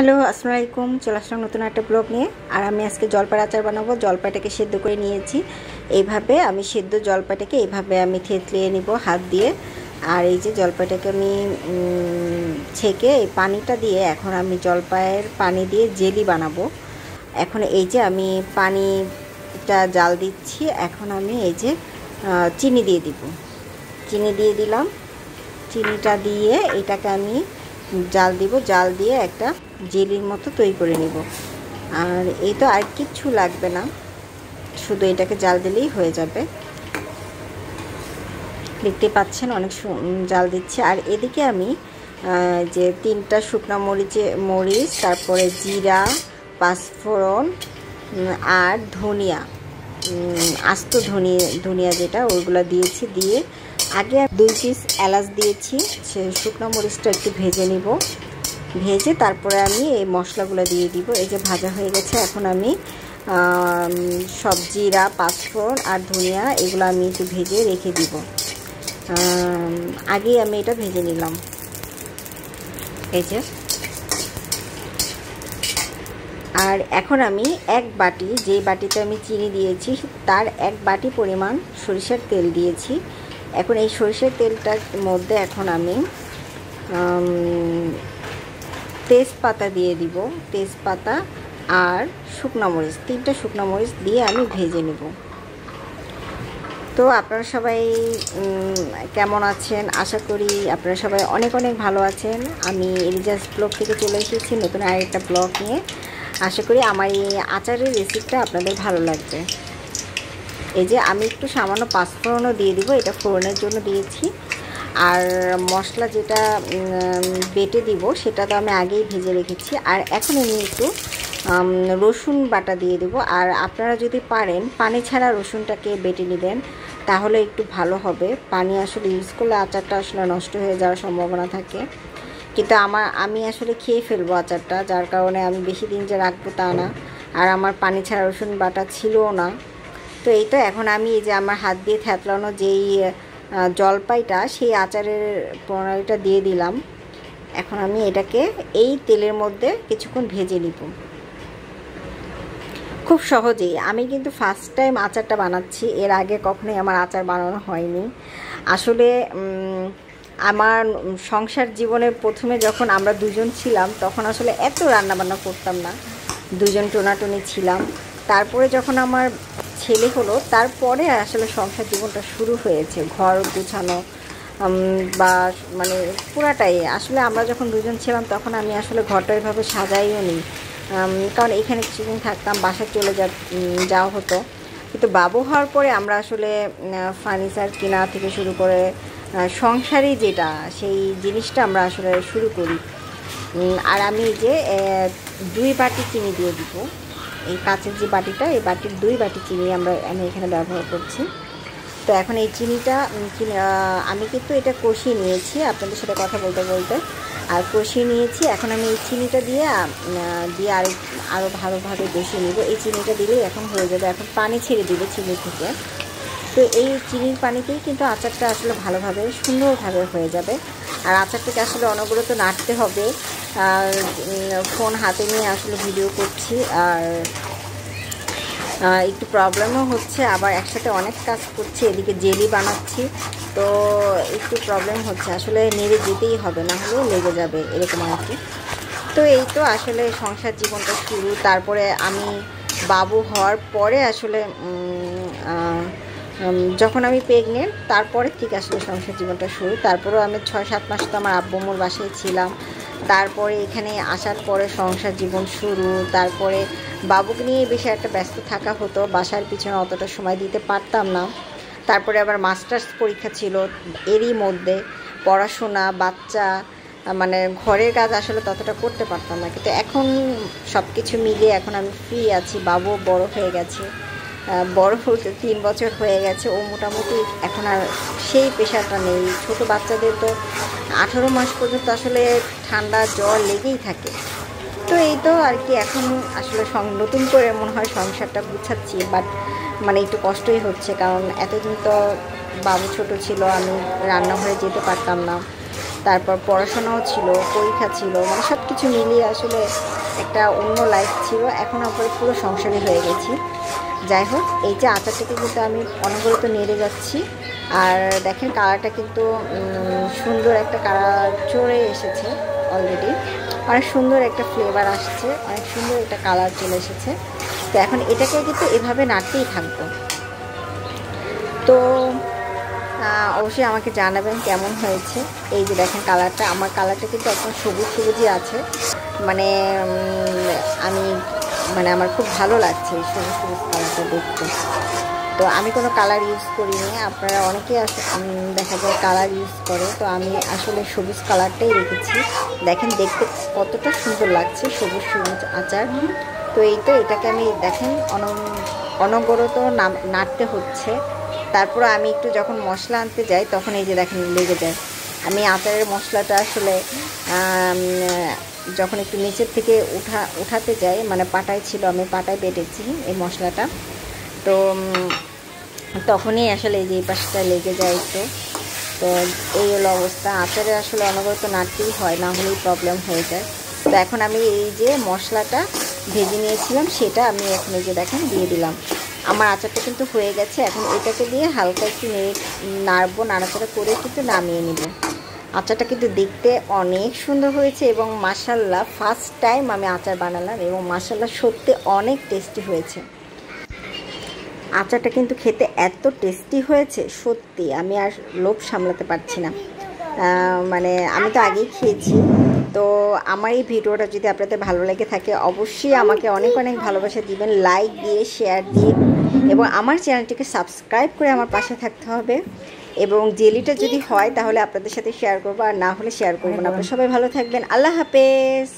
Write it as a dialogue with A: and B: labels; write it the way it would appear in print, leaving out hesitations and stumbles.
A: Hello, আসসালামু আলাইকুম। চলে আসলাম নতুন একটা ব্লগ নিয়ে। আর আমি আজকে জলপাইয়ের আচার বানাবো। জলপাইটাকে সেদ্ধ করে নিয়েছি। এইভাবে আমি সেদ্ধ জলপাইটাকে এইভাবে আমি থেতলিয়ে নিব হাত দিয়ে। আর এই যে জলপাইটাকে আমি ছেঁকে এই পানিটা দিয়ে এখন আমি জলপাইয়ের পানি দিয়ে জেলি বানাবো। এখন এই যে আমি পানিটা জাল দিচ্ছি। এখন আমি এই যে চিনি দিয়ে দিব। চিনি দিয়ে দিলাম। চিনিটা দিয়ে এটাকে আমি জাল দিব। জাল দিয়ে একটা জেলির মতো তৈরি করে নিব। আর এই তো আর কিচ্ছু লাগবে না, শুধু এটাকে জাল দিলেই হয়ে যাবে। দেখতে পাচ্ছেন অনেক জাল দিচ্ছে। আর এদিকে আমি যে 3টা শুকনো মরিচ, তারপরে জিরা, পাঁচফোড়ন আর ধনিয়া, আস্ত ধনিয়া যেটা ওইগুলো দিয়েছি। দিয়ে আগে 2 পিস এলাচ দিয়েছি। সে শুকনো মরিচটা একটু ভেজে নিব। ভেজে তারপরে আমি এই মশলাগুলো দিয়ে দিব। এই যে ভাজা হয়ে গেছে। এখন আমি সব জিরা, পাঁচফোড়ন আর ধনিয়া এগুলো আমি একটু ভেজে রেখে দিব। আগেই আমি এটা ভেজে নিলাম। এই যে আর এখন আমি এক বাটি, যে বাটিতে আমি চিনি দিয়েছি তার 1 বাটি পরিমাণ সরিষার তেল দিয়েছি। এখন এই সরিষার তেলটার মধ্যে এখন আমি তেজপাতা দিয়ে দিব। তেজপাতা আর শুকনো মরিচ, 3টা শুকনো মরিচ দিয়ে আমি ভেজে নেব। তো আপনারা সবাই কেমন আছেন? আশা করি আপনারা সবাই অনেক অনেক ভালো আছেন। আমি এলিজাস ব্লগ থেকে চলে এসেছি নতুন আরেকটা ব্লগ নিয়ে। আশা করি আমার এই আচারের রেসিপিটা আপনাদের ভালো লাগবে। এই যে আমি একটু সামান্য পাঁচফোড়নও দিয়ে দিব, এটা ফোড়নের জন্য দিয়েছি। আর মশলা যেটা বেটে দিব সেটা তো আমি আগেই ভেজে রেখেছি। আর এখন আমি একটু রসুন বাটা দিয়ে দেব। আর আপনারা যদি পারেন পানি ছাড়া রসুনটাকে বেটে নেবেন, তাহলে একটু ভালো হবে। পানি আসলে ইউজ করলে আচারটা আসলে নষ্ট হয়ে যাওয়ার সম্ভাবনা থাকে। কিন্তু আমি আসলে খেয়ে ফেলবো আচারটা, যার কারণে আমি বেশি দিন যে রাখবো তা না। আর আমার পানি ছাড়া রসুন বাটা ছিলও না। তো এই তো এখন আমি এই যে আমার হাত দিয়ে থেতলানো যেই জলপাইটা, সেই আচারের প্রণালীটা দিয়ে দিলাম। এখন আমি এটাকে এই তেলের মধ্যে কিছুক্ষণ ভেজে নিব। খুব সহজেই। আমি কিন্তু ফার্স্ট টাইম আচারটা বানাচ্ছি, এর আগে কখনোই আমার আচার বানানো হয়নি। আসলে আমার সংসার জীবনে প্রথমে যখন আমরা দুজন ছিলাম তখন আসলে এত রান্নাবান্না করতাম না, দুজন টোনাটুনি ছিলাম। তারপরে যখন আমার ছেলে হলো তারপরে আসলে সংসার জীবনটা শুরু হয়েছে। ঘর গুছানো বা মানে পুরাটাই আসলে আমরা যখন দুজন ছিলাম তখন আমি আসলে ঘরটা এভাবে সাজাইও নি, কারণ এখানে কিছুদিন থাকতাম, বাসায় চলে যাওয়া হতো। কিন্তু বাবু হওয়ার পরে আমরা আসলে ফার্নিচার কেনা থেকে শুরু করে সংসারই যেটা, সেই জিনিসটা আমরা আসলে শুরু করি। আর আমি যে 2 বাটি চিনি দিয়ে দিব। এই কাঁচের যে বাটিটা, এই বাটির 2 বাটি চিনি আমি এখানে ব্যবহার করছি। তো এখন এই চিনিটা আমি কিন্তু এটা কষিয়ে নিয়েছি আপনাদের সাথে কথা বলতে বলতে। আর কষিয়ে নিয়েছি। এখন আমি এই চিনিটা দিয়ে আরও ভালোভাবে কষিয়ে নিব। এই চিনিটা দিলেই এখন হয়ে যাবে। এখন পানি ছেড়ে দিবে চিনি থেকে। তো এই চিনির পানিতেই কিন্তু আচারটা আসলে ভালোভাবে সুন্দরভাবে হয়ে যাবে। আর আচারটাকে আসলে অনবরত নাড়তে হবে। আর ফোন হাতে নিয়ে আসলে ভিডিও করছি, আর একটু প্রবলেমও হচ্ছে, আবার একসাথে অনেক কাজ করছি, এদিকে জেলি বানাচ্ছি, তো একটু প্রবলেম হচ্ছে। আসলে নেড়ে যেতেই হবে, না হলে লেগে যাবে, এরকম আর কি। তো এই তো আসলে সংসার জীবনটা শুরু। তারপরে আমি বাবু হওয়ার পরে আসলে যখন আমি প্রেগনেন্ট তারপরে ঠিক আসলে সংসার জীবনটা শুরু। তারপরেও আমি 6-7 মাস তো আমার আব্বুমোর বাসায় ছিলাম। তারপরে এখানে আসার পরে সংসার জীবন শুরু। তারপরে বাবুকে নিয়ে বেশি একটা ব্যস্ত থাকা হতো, বাসার পিছনে অতটা সময় দিতে পারতাম না। তারপরে আবার মাস্টার্স পরীক্ষা ছিল, এরই মধ্যে পড়াশোনা, বাচ্চা, মানে ঘরের কাজ আসলে ততটা করতে পারতাম না। কিন্তু এখন সব কিছু মিলিয়ে এখন আমি ফ্রি আছি। বাবু বড় হয়ে গেছে, বড় হতে 3 বছর হয়ে গেছে। ও মোটামুটি এখন আর সেই প্রেশারটা নেই। ছোটো বাচ্চাদের তো 18 মাস পর্যন্ত আসলে ঠান্ডা জ্বর লেগেই থাকে। তো এই তো আর কি, এখন আসলে নতুন করে মনে হয় সংসারটা গুছাচ্ছি, বাট মানে একটু কষ্টই হচ্ছে। কারণ এতদিন তো বাবু ছোট ছিল, আমি রান্নাঘরে যেতে পারতাম না। তারপর পড়াশোনাও ছিল, পরীক্ষা ছিল, মানে সব কিছু মিলিয়ে আসলে একটা অন্য লাইফ ছিল। এখন আমরা পুরো সংসারী হয়ে গেছি। যাই হোক, এই যে আচারটাকে কিন্তু আমি অনবরত নেড়ে যাচ্ছি। আর দেখেন কালারটা কিন্তু সুন্দর একটা কালার চলে এসেছে অলরেডি। অনেক সুন্দর একটা ফ্লেভার আসছে, অনেক সুন্দর একটা কালার চলে এসেছে। তো এখন এটাকে কিন্তু এভাবে নাড়তেই থাকবো। তো অবশ্যই আমাকে জানাবেন কেমন হয়েছে। এই যে দেখেন কালারটা, আমার কালারটা কিন্তু একদম সবুজ সবুজই আছে, মানে আমার খুব ভালো লাগছে এই সবুজ সবুজ কালারটা দেখতে। তো আমি কোনো কালার ইউজ করিনি, আপনারা অনেকেই দেখা যায় কালার ইউজ করে, তো আমি আসলে সবুজ কালারটাই রেখেছি। দেখেন দেখতে কতটা সুন্দর লাগছে সবুজ সবুজ আচার। তো এই তো এটাকে আমি দেখেন অনবরত নাড়তে হচ্ছে। তারপর আমি একটু যখন মশলা আনতে যাই তখন এই যে দেখেন লেগে যায়। আমি আচারের মশলাটা আসলে যখন একটু নিচের থেকে উঠাতে যাই, মানে পাটায় ছিল, আমি পাটায় বেটেছি এই মশলাটা, তো তখনই আসলে এই যে এই পাশটা লেগে যায় একটু। তো এই হলো অবস্থা। আচারে আসলে অনবরত নাড়তেই হয়, না হলেই প্রবলেম হয়ে যায়। তো এখন আমি এই যে মশলাটা ভেজে নিয়েছিলাম সেটা আমি এখন এই যে দেখেন দিয়ে দিলাম। আমার আচারটা কিন্তু হয়ে গেছে। এখন এটাকে দিয়ে হালকা একটু নাড়াচাড়া করে কিন্তু নামিয়ে নিব। আচারটা কিন্তু দেখতে অনেক সুন্দর হয়েছে এবং মাশাআল্লাহ ফার্স্ট টাইম আমি আচার বানালাম এবং মাশাআল্লাহ সত্যি অনেক টেস্টি হয়েছে। আচারটা কিন্তু খেতে এত টেস্টি হয়েছে সত্যি, আমি আর লোভ সামলাতে পারছি না। মানে আমি তো আগেই খেয়েছি। তো আমার এই ভিডিওটা যদি আপনাদের ভালো লেগে থাকে অবশ্যই আমাকে অনেক অনেক ভালোবাসা দিবেন, লাইক দিয়ে, শেয়ার দিয়ে, এবং আমার চ্যানেলটিকে সাবস্ক্রাইব করে আমার পাশে থাকতে হবে। এবং জেলিটা যদি হয় তাহলে আপনাদের সাথে শেয়ার করবো, আর না হলে শেয়ার করবো না। আপনারা সবাই ভালো থাকবেন। আল্লাহ হাফেজ।